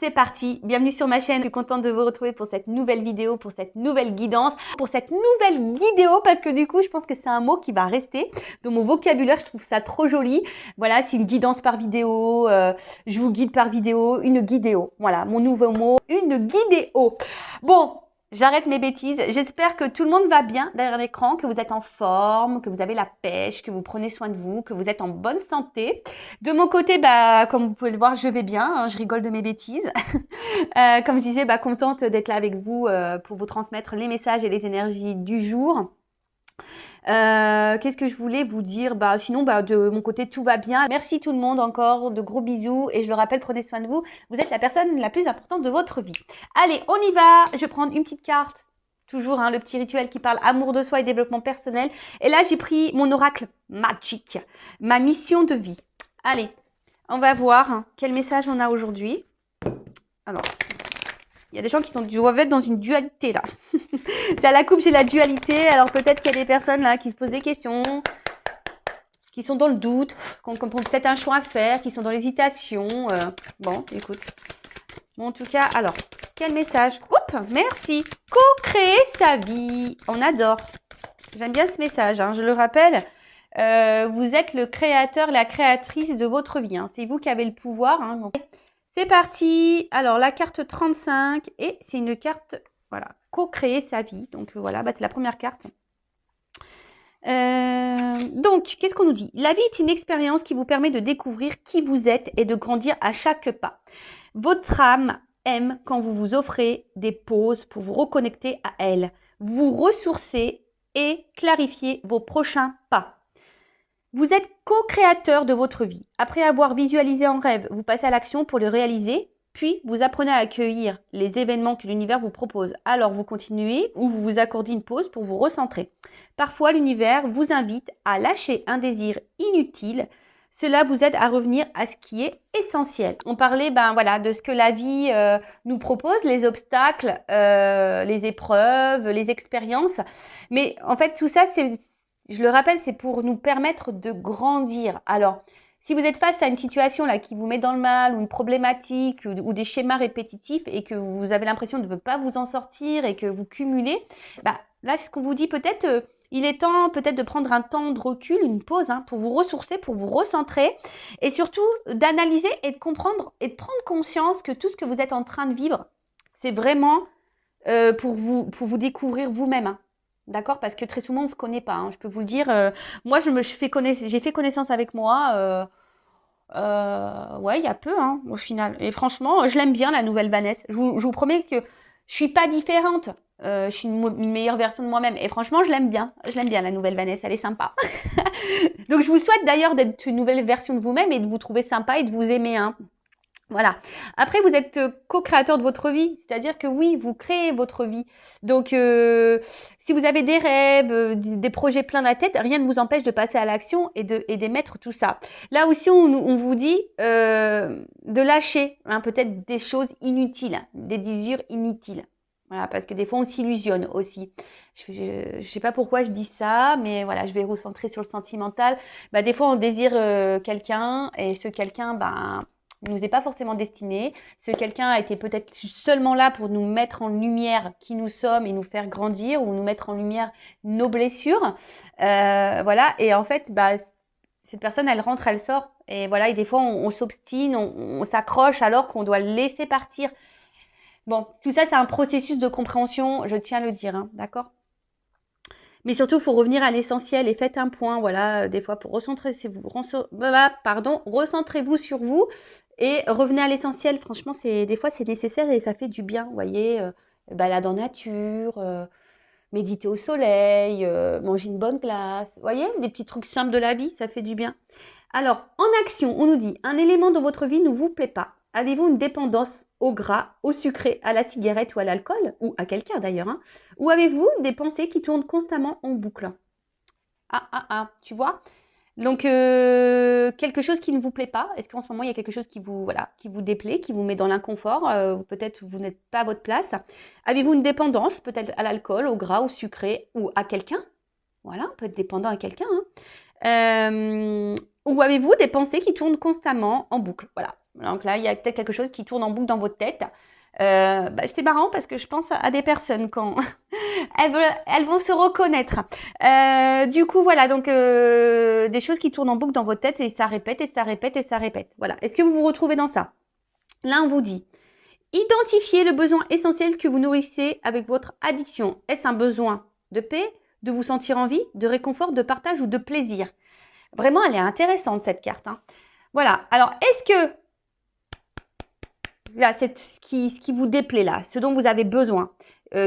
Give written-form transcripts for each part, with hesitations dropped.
c'est parti. Bienvenue sur ma chaîne. Je suis contente de vous retrouver pour cette nouvelle vidéo, pour cette nouvelle guidance, pour cette nouvelle guidéo parce que du coup, je pense que c'est un mot qui va rester dans mon vocabulaire. Je trouve ça trop joli. Voilà, c'est une guidance par vidéo. Je vous guide par vidéo, une guidéo. Voilà, mon nouveau mot, une guidéo. Bon. J'arrête mes bêtises. J'espère que tout le monde va bien derrière l'écran, que vous êtes en forme, que vous avez la pêche, que vous prenez soin de vous, que vous êtes en bonne santé. De mon côté, comme vous pouvez le voir, je vais bien. Hein, je rigole de mes bêtises. Comme je disais, contente d'être là avec vous pour vous transmettre les messages et les énergies du jour. Qu'est-ce que je voulais vous dire? Sinon, de mon côté, tout va bien. Merci tout le monde encore, de gros bisous. Et je le rappelle, prenez soin de vous. Vous êtes la personne la plus importante de votre vie. Allez, on y va. Je vais prendre une petite carte. Toujours le petit rituel qui parle amour de soi et développement personnel. Et là, j'ai pris mon oracle magique, ma mission de vie. Allez, on va voir quel message on a aujourd'hui. Alors, il y a des gens qui doivent être dans une dualité là. C'est à la coupe, j'ai la dualité. Alors peut-être qu'il y a des personnes là qui se posent des questions, qui sont dans le doute, qui ont peut-être un choix à faire, qui sont dans l'hésitation. Bon, écoute. Bon, en tout cas, alors, quel message? Oups, merci. Co-créer sa vie. On adore. J'aime bien ce message, je le rappelle. Vous êtes le créateur, la créatrice de votre vie. C'est vous qui avez le pouvoir. Donc, c'est parti. Alors, la carte 35 et c'est une carte, voilà, co-créer sa vie. Donc, voilà, c'est la première carte. Donc, qu'est-ce qu'on nous dit? La vie est une expérience qui vous permet de découvrir qui vous êtes et de grandir à chaque pas. Votre âme aime quand vous vous offrez des pauses pour vous reconnecter à elle, vous ressourcer et clarifier vos prochains pas. Vous êtes co-créateur de votre vie. Après avoir visualisé en rêve, vous passez à l'action pour le réaliser, puis vous apprenez à accueillir les événements que l'univers vous propose. Alors vous continuez ou vous vous accordez une pause pour vous recentrer. Parfois, l'univers vous invite à lâcher un désir inutile. Cela vous aide à revenir à ce qui est essentiel. On parlait de ce que la vie nous propose, les obstacles, les épreuves, les expériences. Mais en fait, tout ça, je le rappelle, c'est pour nous permettre de grandir. Alors, si vous êtes face à une situation là qui vous met dans le mal ou une problématique ou des schémas répétitifs et que vous avez l'impression de ne pas vous en sortir et que vous cumulez, là, c'est ce qu'on vous dit peut-être, il est temps peut-être de prendre un temps de recul, une pause pour vous ressourcer, pour vous recentrer et surtout d'analyser et de comprendre et de prendre conscience que tout ce que vous êtes en train de vivre, c'est vraiment pour vous découvrir vous-même. D'accord? Parce que très souvent, on ne se connaît pas. Je peux vous le dire. Moi, j'ai fait connaissance avec moi. Ouais, il y a peu, au final. Et franchement, je l'aime bien, la nouvelle Vanessa. Je vous promets que je suis pas différente. Je suis une meilleure version de moi-même. Et franchement, je l'aime bien. Je l'aime bien, la nouvelle Vanessa. Elle est sympa. Donc, je vous souhaite d'ailleurs d'être une nouvelle version de vous-même et de vous trouver sympa et de vous aimer. Voilà. Après, vous êtes co-créateur de votre vie, c'est-à-dire que oui, vous créez votre vie. Donc, si vous avez des rêves, des projets plein la tête, rien ne vous empêche de passer à l'action et d'émettre tout ça. Là aussi, on vous dit de lâcher peut-être des choses inutiles, des désirs inutiles. Voilà, parce que des fois, on s'illusionne aussi. Je sais pas pourquoi je dis ça, mais voilà, je vais recentrer sur le sentimental. Des fois, on désire quelqu'un et ce quelqu'un, nous est pas forcément destiné. Ce quelqu'un a été peut-être seulement là pour nous mettre en lumière qui nous sommes et nous faire grandir ou nous mettre en lumière nos blessures. Voilà. Et en fait, cette personne, elle rentre, elle sort. Et voilà. Et des fois, on s'obstine, on s'accroche alors qu'on doit le laisser partir. Bon, tout ça, c'est un processus de compréhension. Je tiens à le dire, d'accord? Mais surtout, il faut revenir à l'essentiel et faites un point, voilà, des fois pour recentrez-vous sur vous et revenez à l'essentiel. Franchement, des fois, c'est nécessaire et ça fait du bien, vous voyez, balade en nature, méditer au soleil, manger une bonne glace, vous voyez, des petits trucs simples de la vie, ça fait du bien. Alors, en action, on nous dit, un élément dans votre vie ne vous plaît pas. Avez-vous une dépendance au gras, au sucré, à la cigarette ou à l'alcool, ou à quelqu'un d'ailleurs, ou avez-vous des pensées qui tournent constamment en boucle? Tu vois? Donc, quelque chose qui ne vous plaît pas. Est-ce qu'en ce moment, il y a quelque chose qui vous déplaît, qui vous met dans l'inconfort? Peut-être vous n'êtes pas à votre place. Avez-vous une dépendance, peut-être à l'alcool, au gras, au sucré, ou à quelqu'un? Voilà, on peut être dépendant à quelqu'un. Ou avez-vous des pensées qui tournent constamment en boucle? Voilà. Donc là, il y a peut-être quelque chose qui tourne en boucle dans votre tête. C'est marrant parce que je pense à des personnes quand elles vont se reconnaître. Du coup, voilà, donc des choses qui tournent en boucle dans votre tête et ça répète et ça répète et ça répète. Voilà. Est-ce que vous vous retrouvez dans ça? Là, on vous dit, identifiez le besoin essentiel que vous nourrissez avec votre addiction. Est-ce un besoin de paix, de vous sentir en vie, de réconfort, de partage ou de plaisir? Vraiment, elle est intéressante cette carte. Hein. Voilà. Alors, est-ce que là, c'est ce qui vous déplaît là, ce dont vous avez besoin,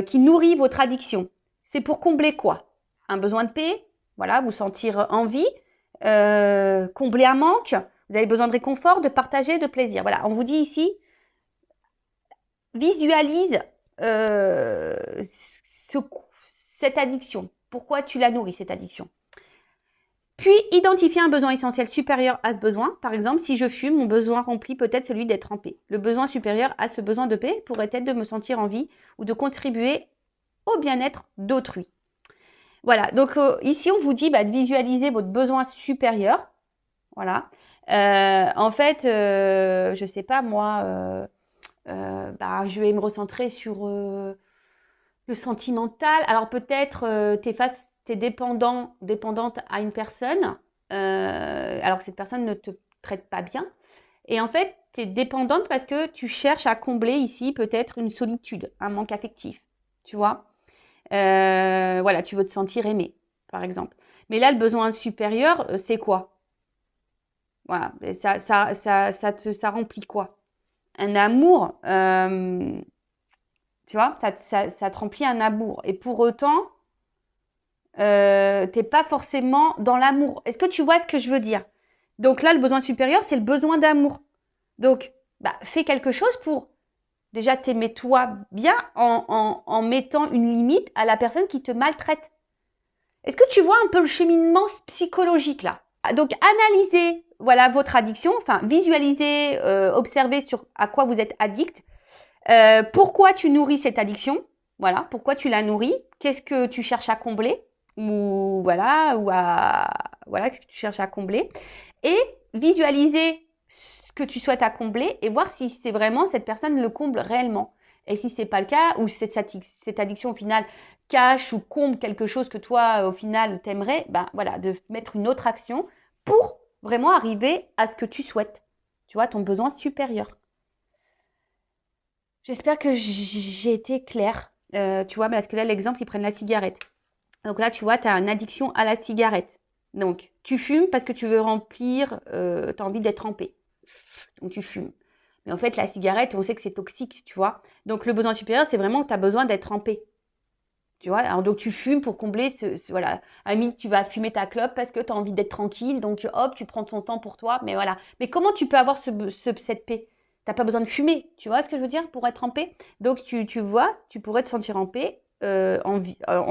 qui nourrit votre addiction, c'est pour combler quoi? Un besoin de paix, voilà, vous sentir en vie, combler un manque, vous avez besoin de réconfort, de partager, de plaisir. Voilà, on vous dit ici, visualise cette addiction. Pourquoi tu la nourris, cette addiction? Puis, identifier un besoin essentiel supérieur à ce besoin. Par exemple, si je fume, mon besoin remplit peut-être celui d'être en paix. Le besoin supérieur à ce besoin de paix pourrait être de me sentir en vie ou de contribuer au bien-être d'autrui. Voilà, donc ici, on vous dit de visualiser votre besoin supérieur. Voilà. En fait, je ne sais pas, moi, je vais me recentrer sur le sentimental. Alors peut-être, tu es dépendante à une personne, alors que cette personne ne te traite pas bien. Et en fait, tu es dépendante parce que tu cherches à combler ici peut-être une solitude, un manque affectif. Tu vois? Voilà, tu veux te sentir aimé, par exemple. Mais là, le besoin supérieur, c'est quoi? Voilà, ça remplit quoi? Un amour, tu vois, ça te remplit un amour. Et pour autant, t'es pas forcément dans l'amour. Est-ce que tu vois ce que je veux dire? Donc là, le besoin supérieur, c'est le besoin d'amour. Donc, fais quelque chose pour déjà t'aimer toi bien en mettant une limite à la personne qui te maltraite. Est-ce que tu vois un peu le cheminement psychologique là? Donc, analysez voilà, votre addiction, enfin, visualisez, observez sur à quoi vous êtes addict. Pourquoi tu nourris cette addiction? Voilà, pourquoi tu la nourris? Qu'est-ce que tu cherches à combler? Voilà, qu'est-ce que tu cherches à combler? Et visualiser ce que tu souhaites à combler et voir si c'est vraiment cette personne le comble réellement. Et si c'est pas le cas, ou cette addiction au final cache ou comble quelque chose que toi au final t'aimerais, voilà, de mettre une autre action pour vraiment arriver à ce que tu souhaites. Tu vois, ton besoin supérieur. J'espère que j'ai été claire. Tu vois, parce que là, l'exemple, ils prennent la cigarette. Donc là, tu vois, tu as une addiction à la cigarette. Donc, tu fumes parce que tu veux remplir, tu as envie d'être en paix. Donc, tu fumes. Mais en fait, la cigarette, on sait que c'est toxique, tu vois. Donc, le besoin supérieur, c'est vraiment que tu as besoin d'être en paix. Tu vois, alors donc tu fumes pour combler voilà. À la limite, tu vas fumer ta clope parce que tu as envie d'être tranquille. Donc, hop, tu prends ton temps pour toi. Mais voilà. Mais comment tu peux avoir cette paix? T'as pas besoin de fumer, tu vois ce que je veux dire, pour être en paix. Donc, tu vois, tu pourrais te sentir en paix, en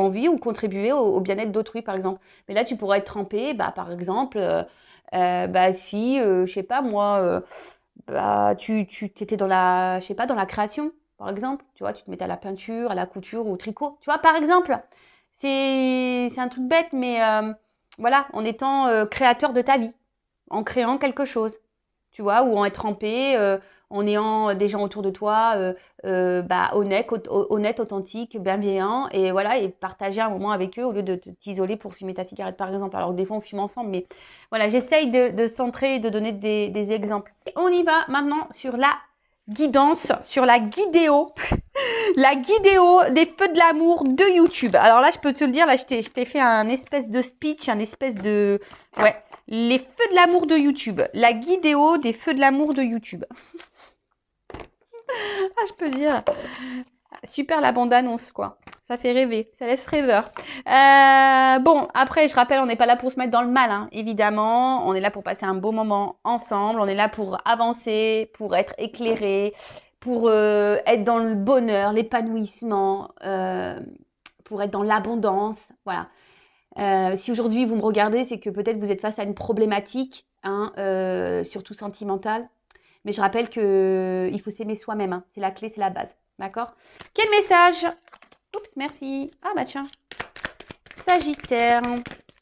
vie ou contribuer au bien-être d'autrui, par exemple. Mais là, tu pourrais être en paix, par exemple, si, je sais pas, moi, tu étais dans la, je sais pas, dans la création, par exemple. Tu vois, tu te mettais à la peinture, à la couture ou au tricot. Tu vois, par exemple, c'est un truc bête, mais voilà, en étant créateur de ta vie, en créant quelque chose, tu vois, ou en être en paix, en ayant des gens autour de toi honnêtes, authentiques, bienveillants, et voilà, et partager un moment avec eux au lieu de t'isoler pour fumer ta cigarette, par exemple. Alors des fois, on fume ensemble, mais voilà, j'essaye de centrer et de donner des exemples. Et on y va maintenant sur la guidance, sur la guidéo, la guidéo des feux de l'amour de YouTube. Alors là, je peux te le dire, là, je t'ai fait un espèce de speech, un espèce de... Ouais, les feux de l'amour de YouTube. La guidéo des feux de l'amour de YouTube. Je peux dire. Super la bande-annonce, quoi. Ça fait rêver, ça laisse rêveur. Bon, après, je rappelle, on n'est pas là pour se mettre dans le mal, hein, évidemment. On est là pour passer un beau moment ensemble. On est là pour avancer, pour être éclairé, pour être dans le bonheur, l'épanouissement, pour être dans l'abondance. Voilà. Si aujourd'hui vous me regardez, c'est que peut-être vous êtes face à une problématique, hein, surtout sentimentale. Mais je rappelle qu'il faut s'aimer soi-même. Hein. C'est la clé, c'est la base. D'accord? Quel message? Oups, merci. Ah tiens. Sagittaire.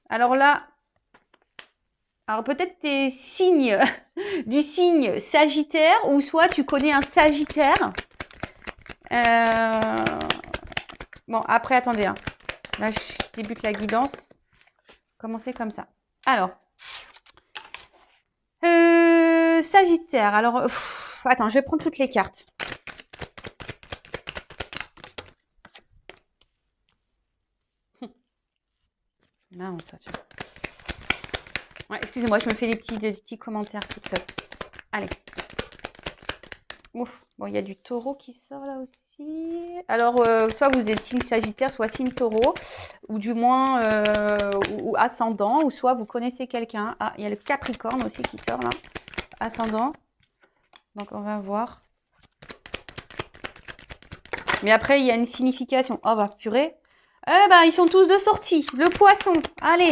Alors là, Alors peut-être t'es signe du signe Sagittaire ou soit tu connais un Sagittaire. Bon, après, attendez. Hein. Là, je débute la guidance. Commencez comme ça. Alors, Sagittaire. Alors, attends, je vais prendre toutes les cartes. Non, ça, tu vois. Ouais, excusez-moi, je me fais des petits commentaires toute seule. Allez. Ouf. Bon, il y a du taureau qui sort là aussi. Alors, soit vous êtes signe Sagittaire, soit signe taureau, ou du moins ou ascendant, ou soit vous connaissez quelqu'un. Ah, il y a le Capricorne aussi qui sort là. Ascendant. Donc, on va voir. Mais après, il y a une signification. Oh, bah, purée. Eh ben, ils sont tous de sortie. Le poisson. Allez.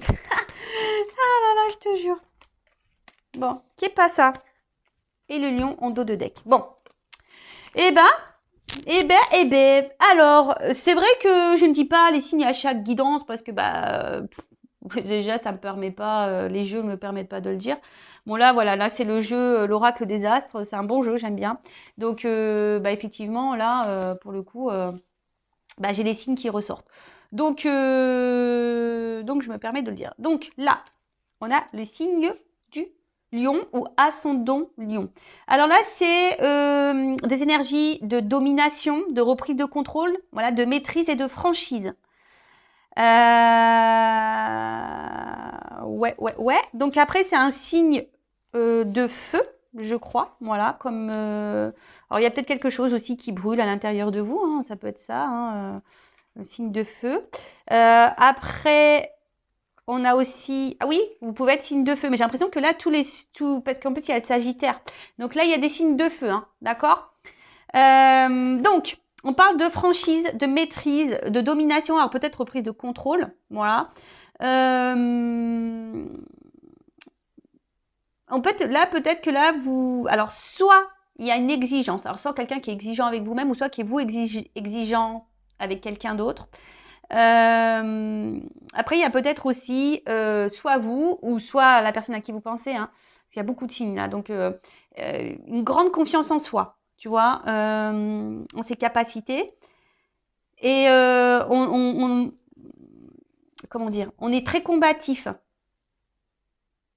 Ah là là, je te jure. Bon, qui est pas ça? Et le lion en dos de deck. Bon. Eh ben. Alors, c'est vrai que je ne dis pas les signes à chaque guidance parce que, déjà, ça me permet pas, les jeux ne me permettent pas de le dire. Bon, là, voilà, là, c'est le jeu, l'oracle des astres. C'est un bon jeu, j'aime bien. Donc, effectivement, là, pour le coup, j'ai les signes qui ressortent. Donc, je me permets de le dire. Donc, là, on a le signe du lion ou ascendant lion. Alors là, c'est des énergies de domination, de reprise de contrôle, voilà, de maîtrise et de franchise. Ouais. Donc après, c'est un signe de feu, je crois. Voilà, comme. Alors il y a peut-être quelque chose aussi qui brûle à l'intérieur de vous. Hein, ça peut être ça, hein, le signe de feu. Après, on a aussi. Ah oui, vous pouvez être signe de feu, mais j'ai l'impression que là, parce qu'en plus, il y a le Sagittaire. Donc là, il y a des signes de feu, hein, d'accord? Donc, on parle de franchise, de maîtrise, de domination, alors peut-être reprise de contrôle, voilà. Peut-être que là, alors soit il y a une exigence, alors soit quelqu'un qui est exigeant avec vous-même, ou soit qui est vous exigeant avec quelqu'un d'autre. Après, il y a peut-être aussi soit vous, ou soit la personne à qui vous pensez, hein, parce qu'il y a beaucoup de signes là, donc une grande confiance en soi, tu vois, en ses capacités. Et comment dire, on est très combatif.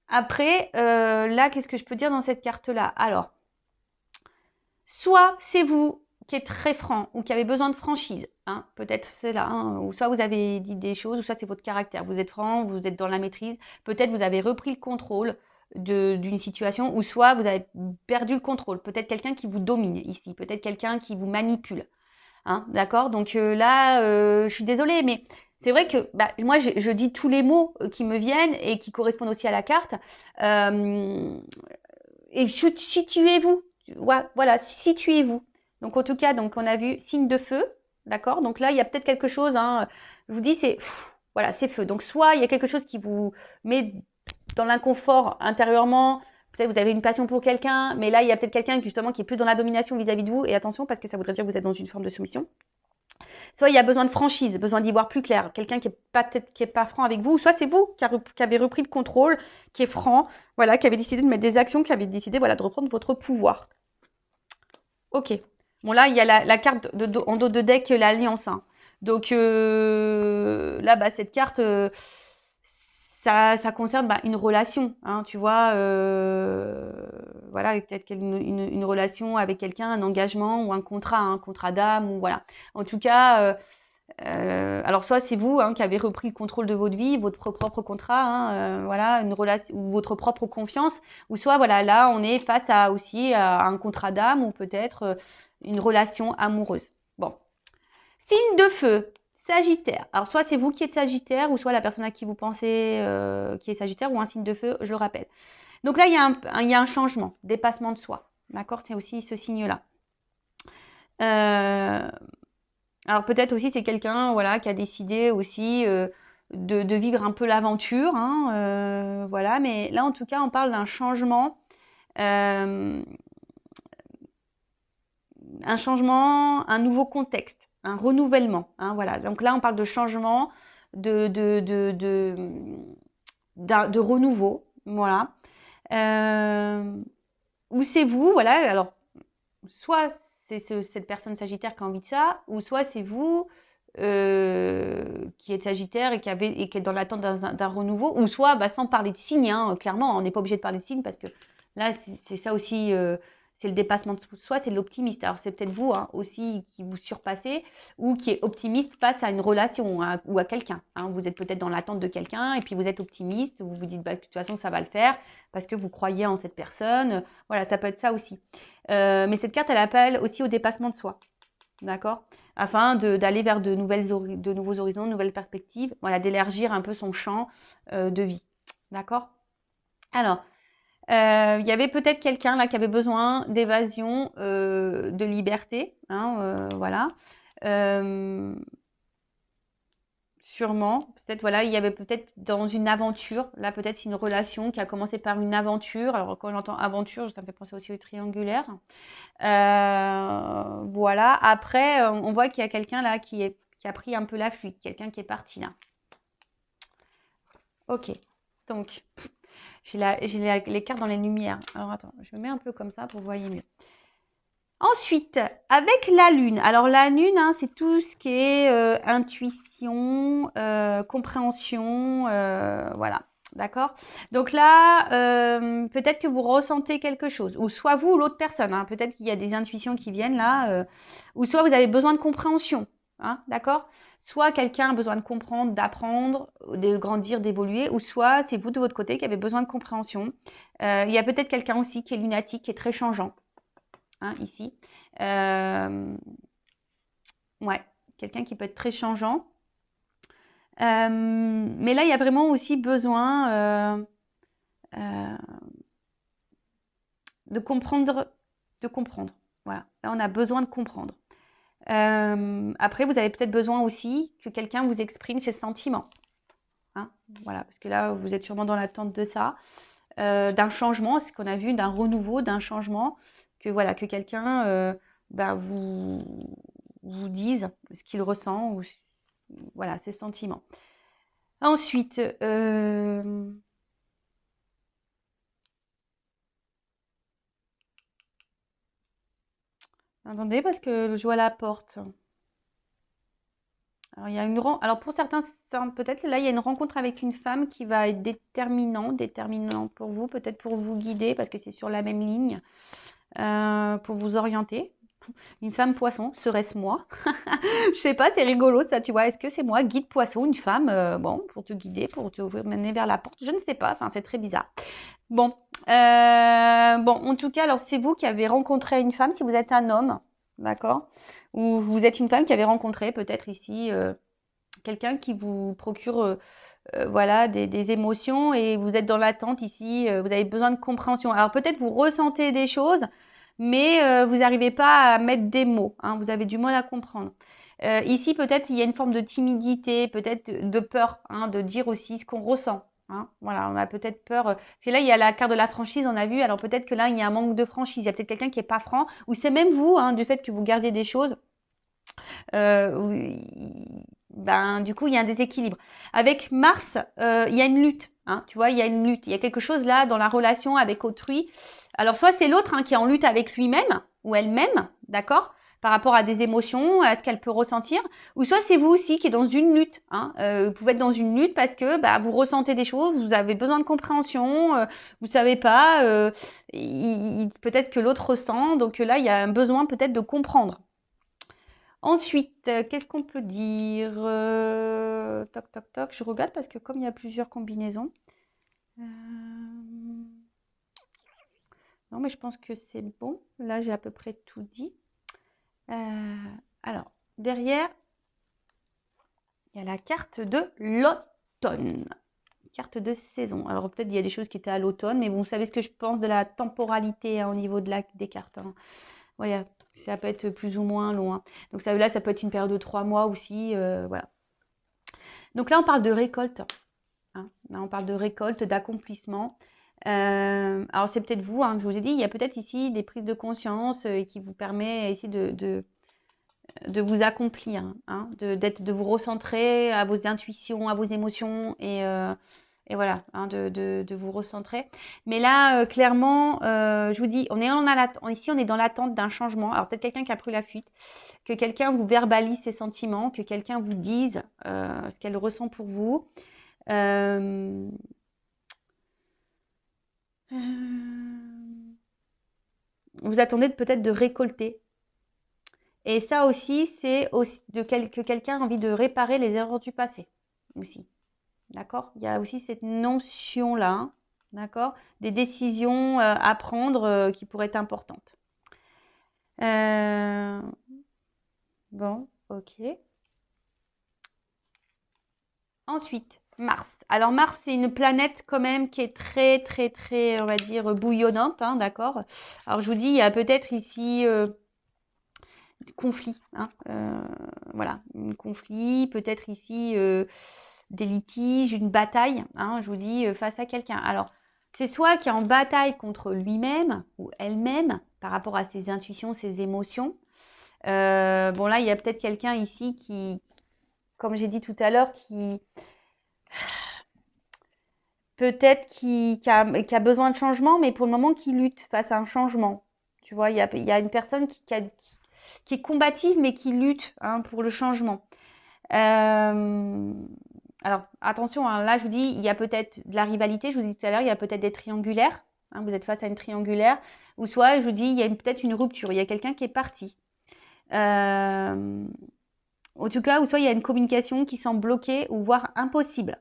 Après, là, qu'est-ce que je peux dire dans cette carte-là? Alors, soit c'est vous qui êtes très franc ou qui avez besoin de franchise, hein, peut-être c'est là, hein, ou soit vous avez dit des choses, ou soit c'est votre caractère. Vous êtes franc, vous êtes dans la maîtrise, peut-être vous avez repris le contrôle d'une situation, ou soit vous avez perdu le contrôle. Peut-être quelqu'un qui vous domine ici, peut-être quelqu'un qui vous manipule. Hein, d'accord? Donc là, je suis désolée, mais c'est vrai que moi, je dis tous les mots qui me viennent et qui correspondent aussi à la carte. Et situez-vous. Voilà, situez-vous. Donc en tout cas, donc on a vu signe de feu, d'accord? Donc là, il y a peut-être quelque chose. Hein, je vous dis, voilà, c'est feu. Donc soit il y a quelque chose qui vous met dans l'inconfort intérieurement. Peut-être vous avez une passion pour quelqu'un, mais là, il y a peut-être quelqu'un justement qui est plus dans la domination vis-à-vis de vous. Et attention, parce que ça voudrait dire que vous êtes dans une forme de soumission. Soit il y a besoin de franchise, besoin d'y voir plus clair. Quelqu'un qui est pas franc avec vous. Soit c'est vous qui avez repris le contrôle, qui est franc, voilà, qui avez décidé de mettre des actions, qui avez décidé, voilà, de reprendre votre pouvoir. Ok. Bon, là, il y a la carte en dos de deck, l'alliance. Hein. Donc là, cette carte, ça concerne une relation, hein, tu vois, voilà, peut-être une relation avec quelqu'un, un engagement ou un contrat d'âme, ou voilà. En tout cas, alors soit c'est vous qui avez repris le contrôle de votre vie, votre propre contrat, hein, voilà, une relation ou votre propre confiance, ou soit voilà, là on est face aussi à un contrat d'âme ou peut-être une relation amoureuse. Bon, signe de feu. Sagittaire. Alors, soit c'est vous qui êtes Sagittaire, ou soit la personne à qui vous pensez qui est Sagittaire, ou un signe de feu, je le rappelle. Donc là, il y a un changement, dépassement de soi. D'accord? C'est aussi ce signe-là. Alors, peut-être aussi, c'est quelqu'un voilà, qui a décidé aussi de vivre un peu l'aventure. Hein, voilà. Mais là, en tout cas, on parle d'un changement. Un changement, un nouveau contexte. Un renouvellement. Hein, voilà. Donc là, on parle de changement, de de renouveau, voilà. Ou c'est vous, voilà, alors, soit c'est cette personne Sagittaire qui a envie de ça, ou soit c'est vous qui êtes Sagittaire et qui est dans l'attente d'un renouveau, ou soit, bah, sans parler de signes, hein, clairement, on n'est pas obligé de parler de signes parce que là, c'est ça aussi, c'est le dépassement de soi, c'est l'optimiste. Alors c'est peut-être vous hein, aussi qui vous surpassez ou qui est optimiste face à une relation hein, ou à quelqu'un. Hein. Vous êtes peut-être dans l'attente de quelqu'un et puis vous êtes optimiste, vous vous dites bah, de toute façon ça va le faire parce que vous croyez en cette personne. Voilà, ça peut être ça aussi. Mais cette carte, elle appelle aussi au dépassement de soi. D'accord? Afin d'aller vers de nouveaux horizons, de nouvelles perspectives, voilà, d'élargir un peu son champ de vie. D'accord? Alors, il y avait peut-être quelqu'un là qui avait besoin d'évasion, de liberté, hein, voilà. Sûrement, peut-être voilà, il y avait peut-être dans une aventure, là peut-être une relation qui a commencé par une aventure. Alors quand j'entends aventure, ça me fait penser aussi au triangulaire. Voilà. Après, on voit qu'il y a quelqu'un là qui a pris un peu la fuite, quelqu'un qui est parti là. Ok. Donc, j'ai les cartes dans les lumières. Alors attends, je me mets un peu comme ça pour que vous voyez mieux. Ensuite, avec la lune. Alors la lune, hein, c'est tout ce qui est intuition, compréhension, voilà. D'accord? Donc là, peut-être que vous ressentez quelque chose, ou soit vous ou l'autre personne. Hein, peut-être qu'il y a des intuitions qui viennent là, ou soit vous avez besoin de compréhension. Hein, d'accord? Soit quelqu'un a besoin de comprendre, d'apprendre, de grandir, d'évoluer, ou soit c'est vous de votre côté qui avez besoin de compréhension. Il y a peut-être quelqu'un aussi qui est lunatique, qui est très changeant. Hein, ici. Ouais, quelqu'un qui peut être très changeant. Mais là, il y a vraiment aussi besoin de comprendre. Voilà, là, on a besoin de comprendre. Après, vous avez peut-être besoin aussi que quelqu'un vous exprime ses sentiments. Hein, voilà, parce que là, vous êtes sûrement dans l'attente de ça. D'un changement, ce qu'on a vu, d'un renouveau, d'un changement, que voilà, que quelqu'un vous dise ce qu'il ressent ou voilà ses sentiments. Ensuite, attendez parce que je vois la porte. Alors il y a alors pour certains, peut-être là il y a une rencontre avec une femme qui va être déterminant pour vous, peut-être pour vous guider parce que c'est sur la même ligne, pour vous orienter. Une femme poisson, serait-ce moi? Je sais pas, c'est rigolo ça, tu vois. Est-ce que c'est moi, guide poisson, une femme, bon, pour te guider, pour te mener vers la porte? Je ne sais pas, enfin, c'est très bizarre. Bon, bon, en tout cas, alors c'est vous qui avez rencontré une femme, si vous êtes un homme, d'accord? Ou vous êtes une femme qui avait rencontré peut-être ici quelqu'un qui vous procure voilà, des émotions et vous êtes dans l'attente ici, vous avez besoin de compréhension. Alors peut-être vous ressentez des choses, mais vous n'arrivez pas à mettre des mots, hein, vous avez du mal à comprendre. Ici, peut-être il y a une forme de timidité, peut-être de peur, hein, de dire aussi ce qu'on ressent. Hein. Voilà, on a peut-être peur. Parce que là, il y a la carte de la franchise, on a vu. Alors peut-être que là, il y a un manque de franchise. Il y a peut-être quelqu'un qui est pas franc, ou c'est même vous, hein, du fait que vous gardiez des choses. Ben, du coup, il y a un déséquilibre. Avec Mars, il y a une lutte. Hein, tu vois, il y a une lutte. Il y a quelque chose là dans la relation avec autrui. Alors, soit c'est l'autre hein, qui est en lutte avec lui-même ou elle-même, d'accord, par rapport à des émotions, à ce qu'elle peut ressentir, ou soit c'est vous aussi qui est dans une lutte. Hein, vous pouvez être dans une lutte parce que bah, vous ressentez des choses, vous avez besoin de compréhension, vous savez pas, peut-être que l'autre ressent, donc là il y a un besoin peut-être de comprendre. Ensuite, qu'est-ce qu'on peut dire? Toc, toc, toc. Je regarde parce que comme il y a plusieurs combinaisons. Non, mais je pense que c'est bon. Là, j'ai à peu près tout dit. Alors, derrière, il y a la carte de l'automne. Carte de saison. Alors, peut-être il y a des choses qui étaient à l'automne, mais vous savez ce que je pense de la temporalité hein, au niveau des cartes. Hein. Voilà, ça peut être plus ou moins loin. Donc là, ça peut être une période de 3 mois aussi. Voilà. Donc là, on parle de récolte. Hein. Là, on parle de récolte, d'accomplissement. Alors, c'est peut-être vous, hein, que je vous ai dit, il y a peut-être ici des prises de conscience qui vous permet ici de vous accomplir, hein, de vous recentrer à vos intuitions, à vos émotions Et voilà, hein, de vous recentrer. Mais là, clairement, je vous dis, ici, on est dans l'attente d'un changement. Alors, peut-être quelqu'un qui a pris la fuite, que quelqu'un vous verbalise ses sentiments, que quelqu'un vous dise ce qu'elle ressent pour vous. Euh, vous attendez peut-être de récolter. Et ça aussi, c'est aussi que quelqu'un a envie de réparer les erreurs du passé aussi. D'accord? Il y a aussi cette notion-là, hein, d'accord? Des décisions à prendre qui pourraient être importantes. Bon, ok. Ensuite, Mars. Alors Mars, c'est une planète quand même qui est très, très, très, on va dire, bouillonnante, hein, d'accord? Alors je vous dis, il y a peut-être ici conflit, hein, voilà, un conflit, peut-être ici des litiges, une bataille, hein, je vous dis, face à quelqu'un. Alors, c'est soit qui est en bataille contre lui-même ou elle-même par rapport à ses intuitions, ses émotions. Bon, là, il y a peut-être quelqu'un ici qui, comme j'ai dit tout à l'heure, qui peut-être qui a besoin de changement, mais pour le moment, qui lutte face à un changement. Tu vois, il y a une personne qui est combative, mais qui lutte, hein, pour le changement. Alors, attention, hein, là, je vous dis, il y a peut-être de la rivalité. Je vous dis tout à l'heure, il y a peut-être des triangulaires. Hein, vous êtes face à une triangulaire. Ou soit, je vous dis, il y a peut-être une rupture. Il y a quelqu'un qui est parti. En tout cas, ou soit il y a une communication qui semble bloquée ou voire impossible.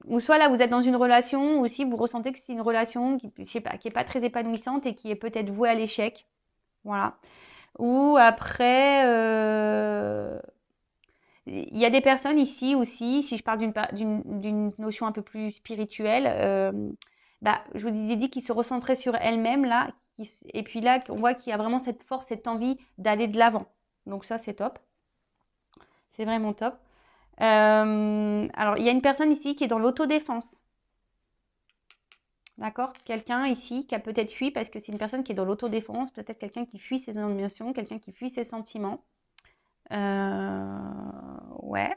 Ou soit là, vous êtes dans une relation, ou si vous ressentez que c'est une relation qui, je sais pas, qui est pas très épanouissante et qui est peut-être vouée à l'échec. Voilà. Ou après, il y a des personnes ici aussi, si je parle d'une notion un peu plus spirituelle, je vous ai dit qu'ils se recentraient sur elles-mêmes là, et puis là, on voit qu'il y a vraiment cette force, cette envie d'aller de l'avant. Donc ça, c'est top. C'est vraiment top. Alors, il y a une personne ici qui est dans l'autodéfense. D'accord? Quelqu'un ici qui a peut-être fui parce que c'est une personne qui est dans l'autodéfense, peut-être quelqu'un qui fuit ses émotions, quelqu'un qui fuit ses sentiments. Ouais.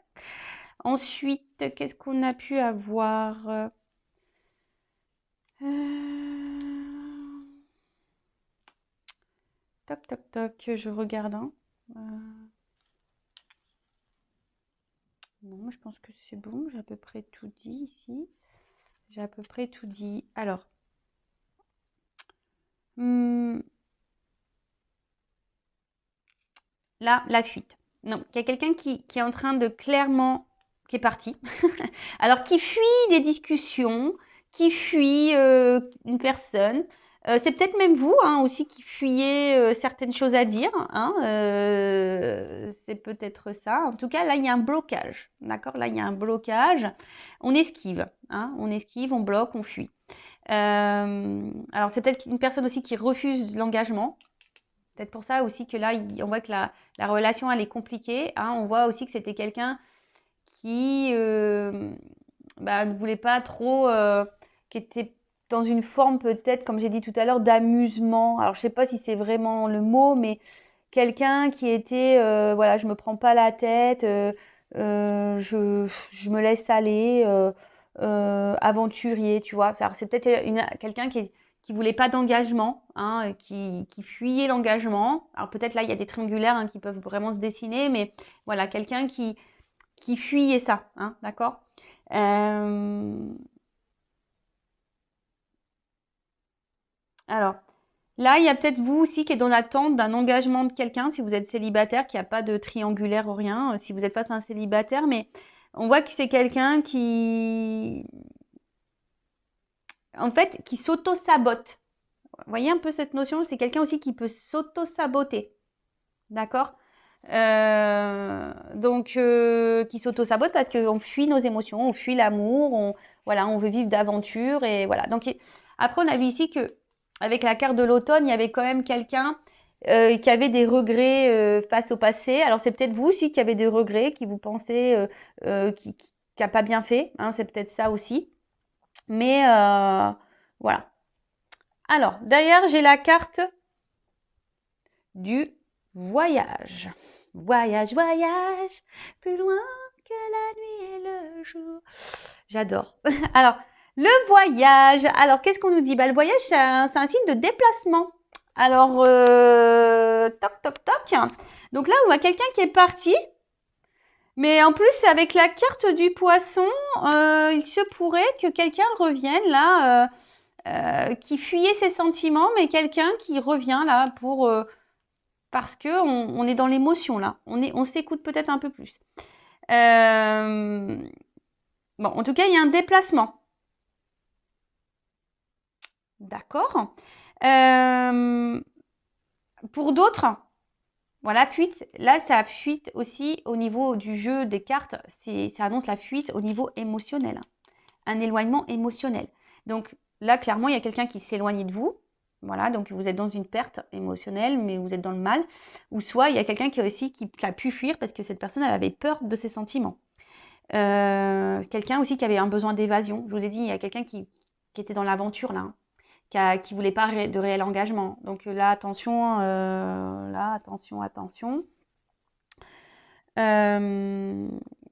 Ensuite, qu'est-ce qu'on a pu avoir? Toc, toc, toc, je regarde. Hein. Non, je pense que c'est bon, j'ai à peu près tout dit ici. J'ai à peu près tout dit. Alors, là, la fuite. Non, il y a quelqu'un qui est en train de clairement, qui est parti. Alors, qui fuit des discussions, qui fuit une personne. C'est peut-être même vous hein, aussi qui fuyez certaines choses à dire. Hein, c'est peut-être ça. En tout cas, là, il y a un blocage. D'accord? Là, il y a un blocage. On esquive. Hein, on esquive, on bloque, on fuit. Alors, c'est peut-être une personne aussi qui refuse l'engagement. Peut-être pour ça aussi que là, on voit que la relation, elle est compliquée. Hein. On voit aussi que c'était quelqu'un qui ne voulait pas trop, qui était dans une forme peut-être, comme j'ai dit tout à l'heure, d'amusement. Alors, je sais pas si c'est vraiment le mot, mais quelqu'un qui était, voilà, je me prends pas la tête, je me laisse aller, aventurier, tu vois. Alors, c'est peut-être quelqu'un qui voulait pas d'engagement, hein, qui fuyait l'engagement. Alors peut-être là, il y a des triangulaires hein, qui peuvent vraiment se dessiner, mais voilà, quelqu'un qui fuyait ça, hein, d'accord. Alors, là, il y a peut-être vous aussi qui êtes dans l'attente d'un engagement de quelqu'un, si vous êtes célibataire, qui n'a pas de triangulaire ou rien, si vous êtes face à un célibataire, mais on voit que c'est quelqu'un qui, en fait, qui s'auto-sabote. Vous voyez un peu cette notion? C'est quelqu'un aussi qui peut s'auto-saboter. D'accord? Donc, qui s'auto-sabote parce qu'on fuit nos émotions, on fuit l'amour, voilà, on veut vivre d'aventure et voilà. Donc, après, on a vu ici que avec la carte de l'automne, il y avait quand même quelqu'un qui avait des regrets face au passé. Alors, c'est peut-être vous aussi qui avez des regrets, qui vous pensez qui n'a pas bien fait. Hein, c'est peut-être ça aussi. Mais voilà. Alors, d'ailleurs, j'ai la carte du voyage. Voyage, voyage, plus loin que la nuit et le jour. J'adore. Alors, le voyage. Alors, qu'est-ce qu'on nous dit? Le voyage, c'est un signe de déplacement. Alors, toc, toc, toc. Donc là, on voit quelqu'un qui est parti. Mais en plus, avec la carte du poisson, il se pourrait que quelqu'un revienne là, qui fuyait ses sentiments, mais quelqu'un qui revient là parce que on est dans l'émotion là. On s'écoute peut-être un peu plus. Bon, en tout cas, il y a un déplacement. D'accord. Pour d'autres, voilà, fuite. Là, ça fuite aussi au niveau du jeu des cartes. Ça annonce la fuite au niveau émotionnel. Un éloignement émotionnel. Donc là, clairement, il y a quelqu'un qui s'éloigne de vous. Voilà, donc vous êtes dans une perte émotionnelle, mais vous êtes dans le mal. Ou soit il y a quelqu'un qui a pu fuir parce que cette personne, elle avait peur de ses sentiments. Quelqu'un aussi qui avait un besoin d'évasion. Je vous ai dit, il y a quelqu'un qui était dans l'aventure là, qui voulait pas de réel engagement. Donc là, attention, attention.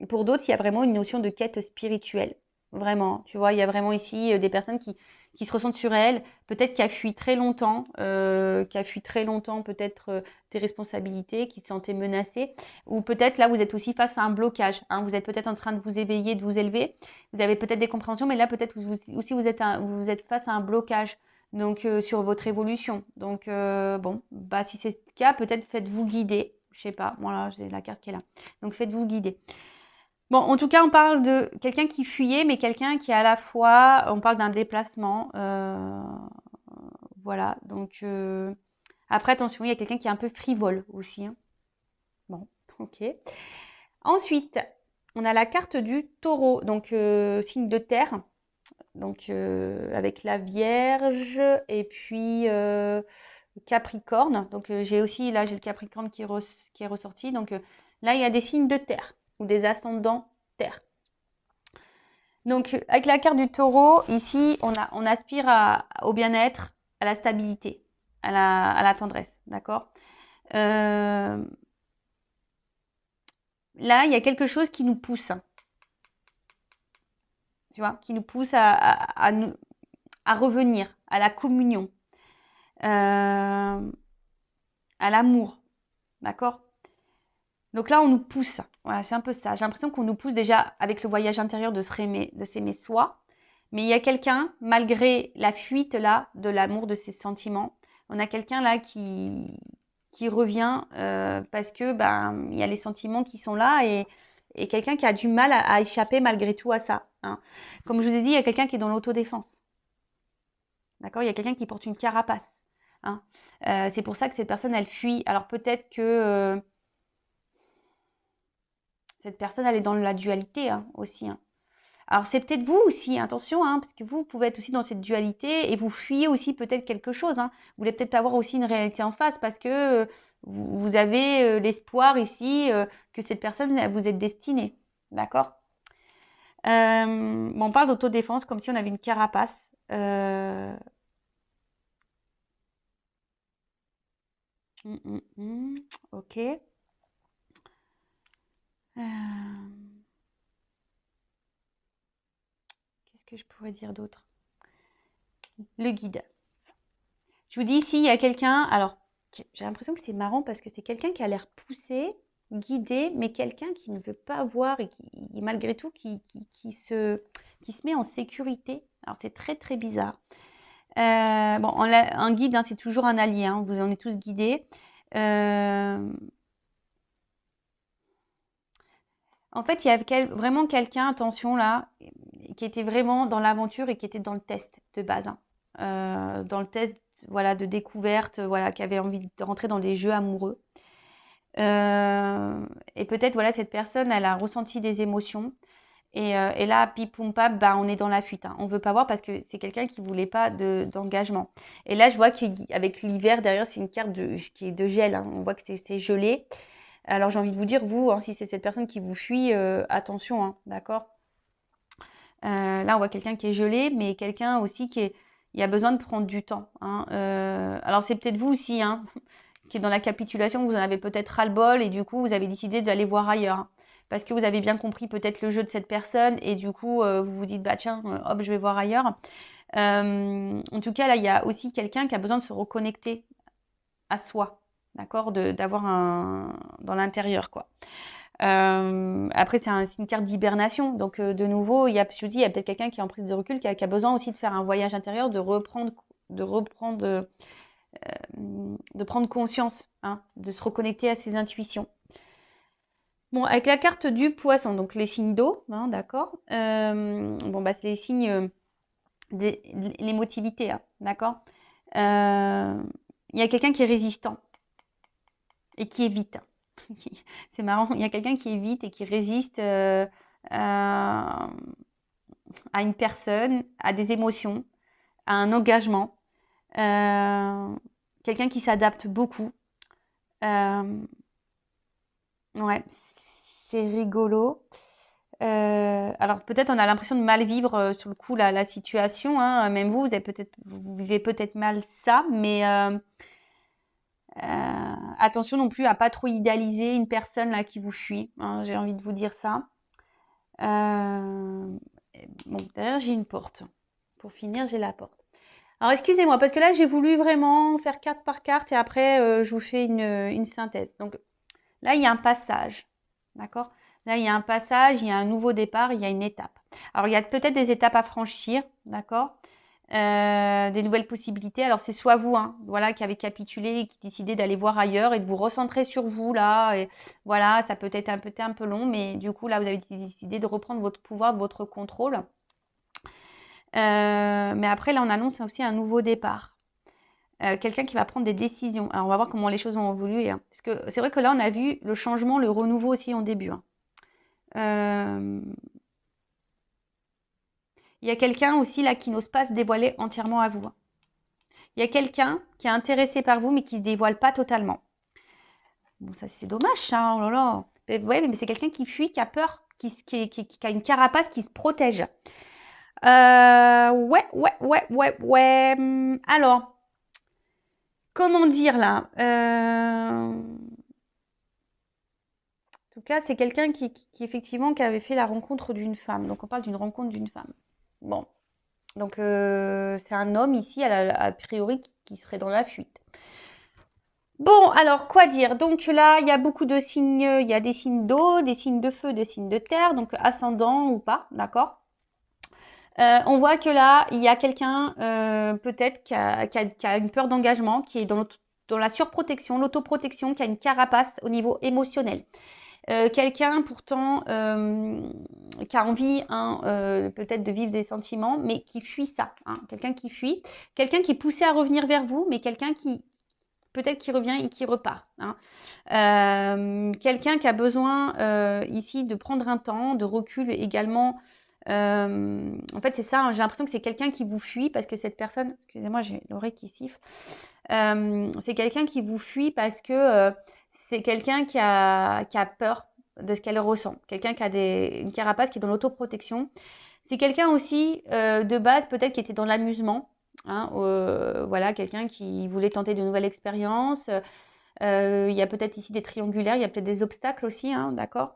Pour d'autres, il y a vraiment une notion de quête spirituelle. Vraiment, tu vois, il y a vraiment ici des personnes qui se ressentent sur elles, peut-être qui a fui très longtemps, peut-être des responsabilités, qui se sentaient menacées, ou peut-être là vous êtes aussi face à un blocage, hein, vous êtes peut-être en train de vous éveiller, de vous élever, vous avez peut-être des compréhensions, mais là peut-être aussi vous êtes face à un blocage, donc sur votre évolution. Donc bon, si c'est le cas, peut-être faites-vous guider, je sais pas, voilà, j'ai la carte qui est là, donc faites-vous guider. Bon, en tout cas, on parle de quelqu'un qui fuyait, mais quelqu'un qui à la fois, on parle d'un déplacement. Voilà, donc après, attention, il y a quelqu'un qui est un peu frivole aussi. Hein. Bon, ok. Ensuite, on a la carte du taureau, donc signe de terre, donc avec la Vierge et puis Capricorne. Donc j'ai aussi, là, j'ai le Capricorne qui est ressorti. Donc là, il y a des signes de terre ou des ascendants terre. Donc, avec la carte du taureau, ici, on aspire au bien-être, à la stabilité, à la tendresse, d'accord Là, il y a quelque chose qui nous pousse, tu vois, qui nous pousse à revenir, à la communion, à l'amour, d'accord Donc là, on nous pousse. Voilà, c'est un peu ça. J'ai l'impression qu'on nous pousse déjà avec le voyage intérieur de s'aimer soi. Mais il y a quelqu'un, malgré la fuite là de l'amour, de ses sentiments, on a quelqu'un là qui revient parce que il y a les sentiments qui sont là et quelqu'un qui a du mal à échapper malgré tout à ça. Hein. Comme je vous ai dit, il y a quelqu'un qui est dans l'autodéfense. D'accord Il y a quelqu'un qui porte une carapace. Hein. C'est pour ça que cette personne, elle fuit. Alors peut-être que cette personne, elle est dans la dualité aussi. Hein. Alors c'est peut-être vous aussi, attention, parce que vous pouvez être aussi dans cette dualité et vous fuyez aussi peut-être quelque chose. Vous voulez peut-être avoir aussi une réalité en face parce que vous avez l'espoir ici que cette personne vous êtes destinée. D'accord On parle d'autodéfense comme si on avait une carapace. Ok. Qu'est-ce que je pourrais dire d'autre Le guide. Je vous dis ici, il y a quelqu'un, alors j'ai l'impression que c'est marrant parce que c'est quelqu'un qui a l'air poussé, guidé, mais quelqu'un qui ne veut pas voir et qui malgré tout, qui se met en sécurité. Alors c'est très très bizarre. Un guide, c'est toujours un allié, vous en êtes tous guidés. En fait, il y a vraiment quelqu'un, attention là, qui était vraiment dans l'aventure et qui était dans le test de base. Dans le test voilà, de découverte, voilà, qui avait envie de rentrer dans des jeux amoureux. Et peut-être, voilà, cette personne, elle a ressenti des émotions. Et là, pipoum pap, on est dans la fuite. On ne veut pas voir parce que c'est quelqu'un qui ne voulait pas d'engagement. Et là, je vois qu'avec l'hiver, derrière, c'est une carte qui est de gel. On voit que c'est gelé. Alors, j'ai envie de vous dire, vous, si c'est cette personne qui vous fuit, attention, d'accord Là, on voit quelqu'un qui est gelé, mais quelqu'un aussi il a besoin de prendre du temps. Alors, c'est peut-être vous aussi, qui est dans la capitulation, vous en avez peut-être ras-le-bol et du coup, vous avez décidé d'aller voir ailleurs. parce que vous avez bien compris peut-être le jeu de cette personne et du coup, vous vous dites, bah tiens, hop, je vais voir ailleurs. En tout cas, là, il y a aussi quelqu'un qui a besoin de se reconnecter à soi, d'accord, d'avoir un dans l'intérieur, quoi. Après, c'est une carte d'hibernation. Donc, de nouveau, je vous dis, il y a peut-être quelqu'un qui est en prise de recul, qui a besoin aussi de faire un voyage intérieur, de reprendre, de prendre conscience, hein, de se reconnecter à ses intuitions. Bon, avec la carte du poisson, donc les signes d'eau, hein, d'accord. Bon, bah, c'est les signes, l'émotivité, hein, d'accord. Il y a quelqu'un qui est résistant et qui évite. C'est marrant, il y a quelqu'un qui évite et qui résiste à une personne, à des émotions, à un engagement. Quelqu'un qui s'adapte beaucoup. Ouais, c'est rigolo. Alors peut-être on a l'impression de mal vivre sur le coup la situation, hein. Même vous vous vivez peut-être mal ça, mais attention non plus à pas trop idéaliser une personne là qui vous fuit, hein, j'ai envie de vous dire ça. Bon, derrière j'ai une porte. Pour finir, j'ai la porte. Alors excusez-moi, parce que là j'ai voulu vraiment faire carte par carte et après je vous fais une synthèse. Donc là il y a un passage, d'accord? Là il y a un passage, il y a un nouveau départ, il y a une étape. Alors il y a peut-être des étapes à franchir, d'accord? Des nouvelles possibilités. Alors c'est soit vous, hein, voilà, qui avez capitulé et qui décidez d'aller voir ailleurs et de vous recentrer sur vous là. Et voilà, ça peut être un peu long, mais du coup là vous avez décidé de reprendre votre pouvoir, votre contrôle. Mais après là on annonce aussi un nouveau départ. Quelqu'un qui va prendre des décisions. Alors on va voir comment les choses vont évoluer, hein. Parce que c'est vrai que là on a vu le changement, le renouveau aussi en début, hein. Il y a quelqu'un aussi là qui n'ose pas se dévoiler entièrement à vous, hein. Il y a quelqu'un qui est intéressé par vous mais qui ne se dévoile pas totalement. Bon, ça c'est dommage, ça, oh là là. Ouais, mais c'est quelqu'un qui fuit, qui a peur, qui a une carapace, qui se protège. Ouais. Alors, comment dire là? En tout cas, c'est quelqu'un qui effectivement qui avait fait la rencontre d'une femme. Donc on parle d'une rencontre d'une femme. Bon, donc c'est un homme ici a priori qui serait dans la fuite. Bon, alors quoi dire? Donc là, il y a beaucoup de signes, il y a des signes d'eau, des signes de feu, des signes de terre, donc ascendant ou pas, d'accord? On voit que là, il y a quelqu'un peut-être qui a une peur d'engagement, qui est dans la surprotection, l'autoprotection, qui a une carapace au niveau émotionnel. Quelqu'un pourtant qui a envie, hein, peut-être de vivre des sentiments, mais qui fuit ça, hein. Quelqu'un qui fuit, quelqu'un qui est poussé à revenir vers vous, mais quelqu'un qui peut-être qui revient et qui repart, hein. Quelqu'un qui a besoin ici de prendre un temps, de recul également. En fait, c'est ça, hein, j'ai l'impression que c'est quelqu'un qui vous fuit parce que cette personne, excusez-moi, j'ai l'oreille qui siffle. C'est quelqu'un qui vous fuit parce que c'est quelqu'un qui a peur de ce qu'elle ressent. Quelqu'un qui a une carapace, qui est dans l'autoprotection. C'est quelqu'un aussi de base peut-être qui était dans l'amusement, hein, voilà, quelqu'un qui voulait tenter de nouvelles expériences. Il y a peut-être ici des triangulaires, il y a peut-être des obstacles aussi, hein, d'accord?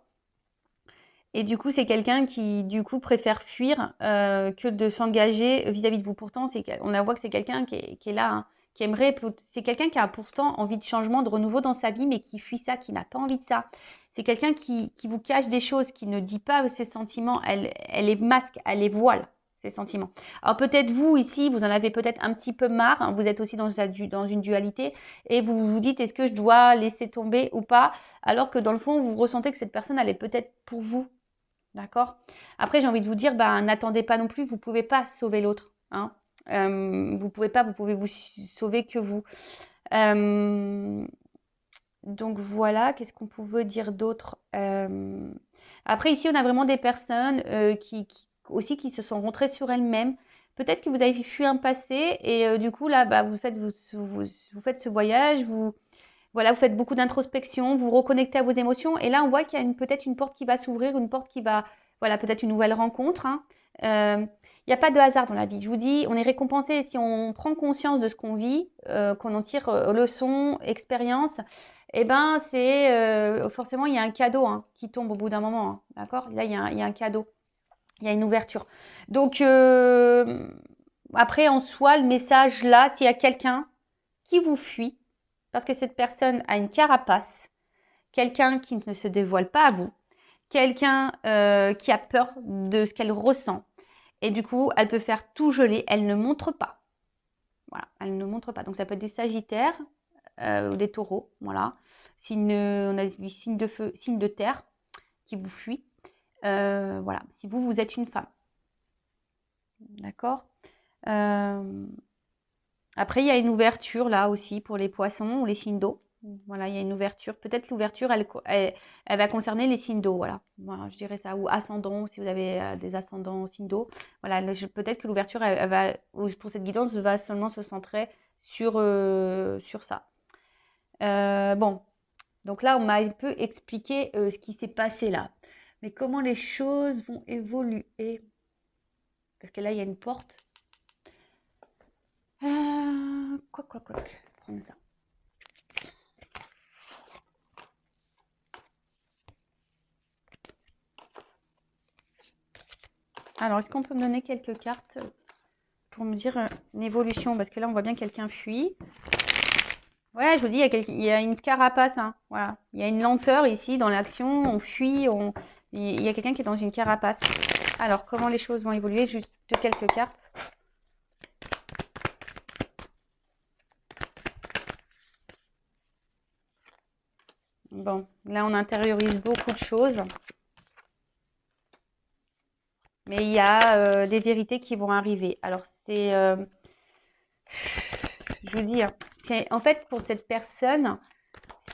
Et du coup, c'est quelqu'un qui, du coup, préfère fuir que de s'engager vis-à-vis de vous. Pourtant, on voit que c'est quelqu'un qui est là, hein, qui aimerait. C'est quelqu'un qui a pourtant envie de changement, de renouveau dans sa vie, mais qui fuit ça, qui n'a pas envie de ça. C'est quelqu'un qui vous cache des choses, qui ne dit pas ses sentiments. Elle les masque, elle les voile, ses sentiments. Alors peut-être vous, ici, vous en avez peut-être un petit peu marre, hein, vous êtes aussi dans une dualité, et vous vous dites, est-ce que je dois laisser tomber ou pas? Alors que dans le fond, vous ressentez que cette personne, elle est peut-être pour vous. D'accord? Après, j'ai envie de vous dire, bah, n'attendez pas non plus, vous ne pouvez pas sauver l'autre, hein. Vous pouvez vous sauver que vous. Donc voilà, qu'est-ce qu'on pouvait dire d'autre? Après, ici, on a vraiment des personnes aussi qui se sont rentrées sur elles-mêmes. Peut-être que vous avez fui un passé et du coup, là, bah, vous faites ce voyage, voilà, vous faites beaucoup d'introspection, vous reconnectez à vos émotions. Et là, on voit qu'il y a peut-être une porte qui va s'ouvrir, une porte qui va, voilà, peut-être une nouvelle rencontre, hein. Il n'y a pas de hasard dans la vie. Je vous dis, on est récompensé si on prend conscience de ce qu'on vit, qu'on en tire leçon, expérience. eh ben, c'est forcément, il y a un cadeau hein, qui tombe au bout d'un moment. Hein, d'accord? Là, il y a un cadeau, il y a une ouverture. Donc, après, en soi, le message là, s'il y a quelqu'un qui vous fuit, parce que cette personne a une carapace, quelqu'un qui ne se dévoile pas à vous, quelqu'un qui a peur de ce qu'elle ressent, et du coup, elle peut faire tout geler, elle ne montre pas. Voilà, elle ne montre pas. Donc, ça peut être des sagittaires ou des taureaux, voilà. Signe, on a vu signe de feu, signe de terre qui vous fuit. Voilà, si vous, vous êtes une femme. D'accord. Après, il y a une ouverture là aussi pour les poissons ou les signes d'eau. Voilà, il y a une ouverture. Peut-être l'ouverture, elle va concerner les signes d'eau. Voilà. Voilà, je dirais ça. Ou ascendant, si vous avez des ascendants signes d'eau. Voilà, peut-être que l'ouverture, elle va, pour cette guidance, va seulement se centrer sur ça. Bon, donc là, on m'a un peu expliqué ce qui s'est passé là. Mais comment les choses vont évoluer? Parce que là, il y a une porte. Quoi. Prendre ça. Alors, est-ce qu'on peut me donner quelques cartes pour me dire une évolution? Parce que là, on voit bien quelqu'un fuit. Ouais, je vous dis, il y a une carapace. Hein, voilà. Il y a une lenteur ici dans l'action. On fuit. Il y a quelqu'un qui est dans une carapace. Alors, comment les choses vont évoluer? Juste quelques cartes. Bon, là, on intériorise beaucoup de choses. Mais il y a des vérités qui vont arriver. Alors, je vous dis, hein, en fait, pour cette personne,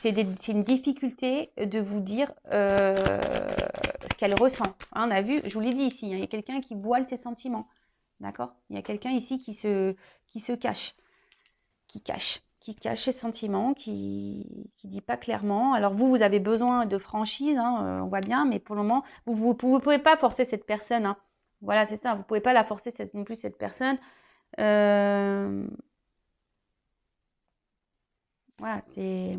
c'est une difficulté de vous dire ce qu'elle ressent. Hein, on a vu, je vous l'ai dit ici, hein, il y a quelqu'un qui voile ses sentiments. D'accord? Il y a quelqu'un ici qui se cache, qui cache ses sentiments, qui dit pas clairement. Alors vous avez besoin de franchise, hein, on voit bien, mais pour le moment, vous pouvez pas forcer cette personne. Hein. Voilà, c'est ça, vous pouvez pas la forcer non plus cette personne. Voilà, c'est...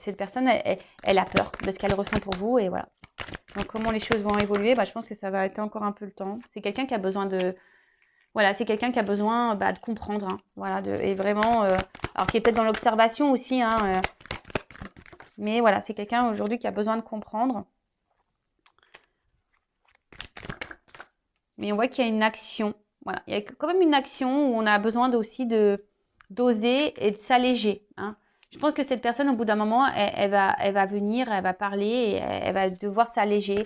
cette personne, elle a peur de ce qu'elle ressent pour vous et voilà. Donc comment les choses vont évoluer, je pense que ça va être encore un peu le temps. C'est quelqu'un qui a besoin de... Voilà, c'est quelqu'un qui a besoin de comprendre. Hein, voilà, et vraiment... alors qui est peut-être dans l'observation aussi. Hein, mais voilà, c'est quelqu'un aujourd'hui qui a besoin de comprendre. Mais on voit qu'il y a une action. Voilà, il y a quand même une action où on a besoin aussi d'oser et de s'alléger. Hein. Je pense que cette personne, au bout d'un moment, elle va venir, elle va parler, et elle va devoir s'alléger.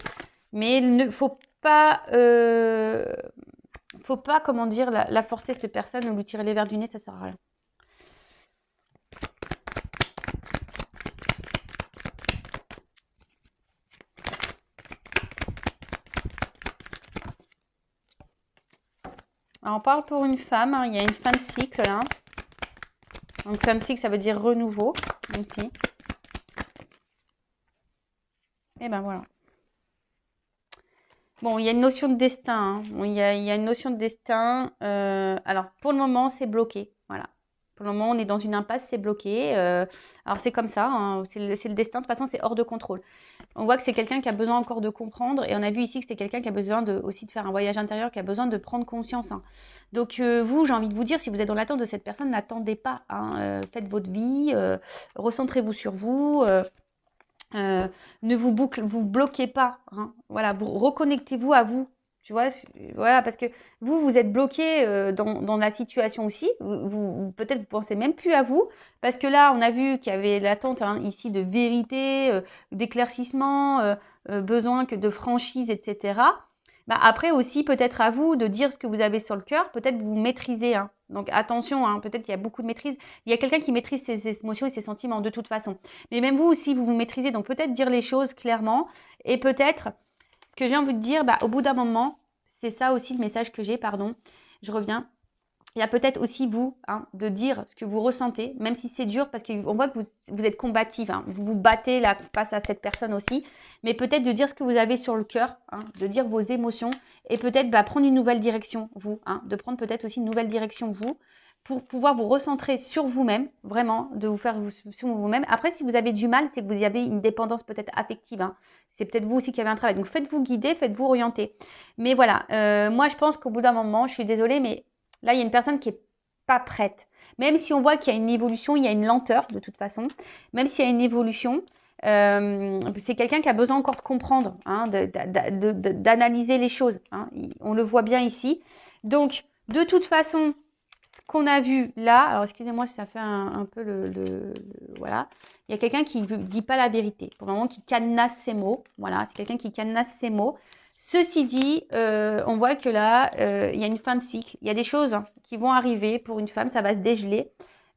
Mais il ne faut pas, comment dire, la forcer, cette personne, ou lui tirer les verres du nez, ça sert à rien. Alors, on parle pour une femme, hein, il y a une fin de cycle là. Donc fin de cycle, ça veut dire renouveau, aussi. Et ben voilà. Bon, il y a une notion de destin. Hein. Il y a une notion de destin. Alors, pour le moment, c'est bloqué. Voilà. Pour le moment, on est dans une impasse, c'est bloqué. Alors, c'est comme ça. Hein. C'est le destin. De toute façon, c'est hors de contrôle. On voit que c'est quelqu'un qui a besoin encore de comprendre. Et on a vu ici que c'est quelqu'un qui a besoin aussi de faire un voyage intérieur, qui a besoin de prendre conscience. Hein. Donc, vous, j'ai envie de vous dire, si vous êtes dans l'attente de cette personne, n'attendez pas. Hein. Faites votre vie. Recentrez-vous sur vous. Ne vous bloquez pas. Hein. Voilà, vous reconnectez-vous à vous. Tu vois, voilà, parce que vous êtes bloqué dans la situation aussi. Peut-être vous pensez même plus à vous, parce que là, on a vu qu'il y avait l'attente ici de vérité, d'éclaircissement, besoin de franchise, etc. Après aussi, peut-être à vous de dire ce que vous avez sur le cœur. Peut-être vous maîtrisez. Hein. Donc attention, hein, peut-être qu'il y a beaucoup de maîtrise. Il y a quelqu'un qui maîtrise ses émotions et ses sentiments de toute façon. Mais même vous aussi, vous maîtrisez. Donc peut-être dire les choses clairement. Et peut-être, ce que j'ai envie de dire, au bout d'un moment, c'est ça aussi le message que j'ai, pardon, je reviens. Il y a peut-être aussi vous, hein, de dire ce que vous ressentez, même si c'est dur, parce qu'on voit que vous êtes combative, hein, vous vous battez là face à cette personne aussi, mais peut-être de dire ce que vous avez sur le cœur, hein, de dire vos émotions, et peut-être prendre une nouvelle direction, vous, hein, de prendre peut-être aussi une nouvelle direction, vous, pour pouvoir vous recentrer sur vous-même, vraiment, de vous faire sur vous-même. Après, si vous avez du mal, c'est que vous avez une dépendance peut-être affective, hein. C'est peut-être vous aussi qui avez un travail. Donc, faites-vous guider, faites-vous orienter. Mais voilà, moi, je pense qu'au bout d'un moment, je suis désolée, mais là, il y a une personne qui n'est pas prête. Même si on voit qu'il y a une évolution, il y a une lenteur de toute façon. Même s'il y a une évolution, c'est quelqu'un qui a besoin encore de comprendre, hein, d'analyser les choses, hein. On le voit bien ici. Donc, de toute façon, ce qu'on a vu là, alors excusez-moi si ça fait un peu voilà. Il y a quelqu'un qui ne dit pas la vérité, pour le moment qui cadenasse ses mots. Voilà, c'est quelqu'un qui cadenasse ses mots. Ceci dit, on voit que là, il y a une fin de cycle. Il y a des choses, hein, qui vont arriver pour une femme, ça va se dégeler.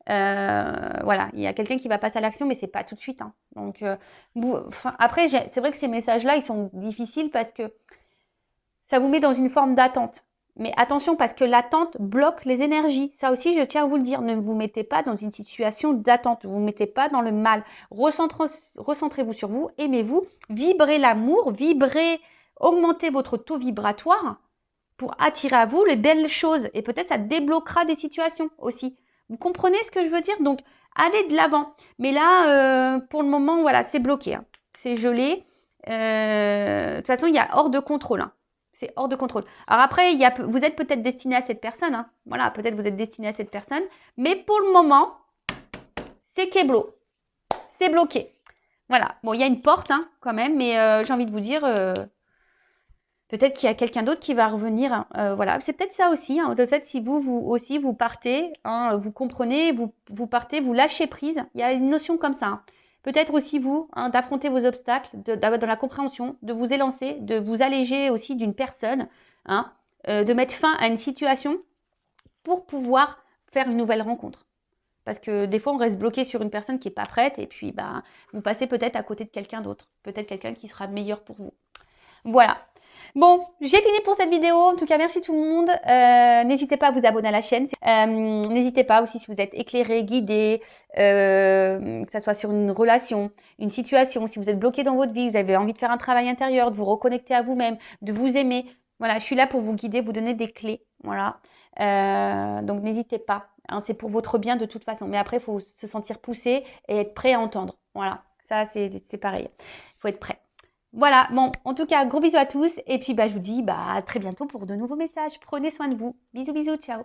Voilà, il y a quelqu'un qui va passer à l'action, mais c'est pas tout de suite, hein. Donc, après, c'est vrai que ces messages-là, ils sont difficiles parce que ça vous met dans une forme d'attente. Mais attention, parce que l'attente bloque les énergies. Ça aussi, je tiens à vous le dire. Ne vous mettez pas dans une situation d'attente. Ne vous mettez pas dans le mal. Recentrez-vous sur vous. Aimez-vous. Vibrez l'amour. Vibrez, augmentez votre taux vibratoire pour attirer à vous les belles choses. Et peut-être ça débloquera des situations aussi. Vous comprenez ce que je veux dire? Donc, allez de l'avant. Mais là, pour le moment, voilà, c'est bloqué, hein. C'est gelé. De toute façon, il y a hors de contrôle, hein. C'est hors de contrôle. Alors après, vous êtes peut-être destiné à cette personne, hein. Voilà, peut-être vous êtes destiné à cette personne. Mais pour le moment, c'est keblo. C'est bloqué. Voilà. Bon, il y a une porte, hein, quand même. Mais j'ai envie de vous dire, peut-être qu'il y a quelqu'un d'autre qui va revenir, hein. Voilà. C'est peut-être ça aussi, hein, le fait si vous aussi, vous partez, hein, vous comprenez, vous partez, vous lâchez prise. Il y a une notion comme ça, hein. Peut-être aussi vous, hein, d'affronter vos obstacles, d'avoir de la compréhension, de vous élancer, de vous alléger aussi d'une personne, hein, de mettre fin à une situation pour pouvoir faire une nouvelle rencontre. Parce que des fois, on reste bloqué sur une personne qui n'est pas prête et puis vous passez peut-être à côté de quelqu'un d'autre. Peut-être quelqu'un qui sera meilleur pour vous. Voilà. Bon, j'ai fini pour cette vidéo. En tout cas, merci tout le monde. N'hésitez pas à vous abonner à la chaîne. N'hésitez pas aussi si vous êtes éclairé, guidé, que ce soit sur une relation, une situation, si vous êtes bloqué dans votre vie, vous avez envie de faire un travail intérieur, de vous reconnecter à vous-même, de vous aimer. Voilà, je suis là pour vous guider, vous donner des clés. Voilà. Donc, n'hésitez pas, hein, c'est pour votre bien de toute façon. Mais après, il faut se sentir poussé et être prêt à entendre. Voilà, ça, c'est pareil. Il faut être prêt. Voilà, bon, en tout cas, gros bisous à tous. Et puis, je vous dis à très bientôt pour de nouveaux messages. Prenez soin de vous. Bisous, bisous, ciao.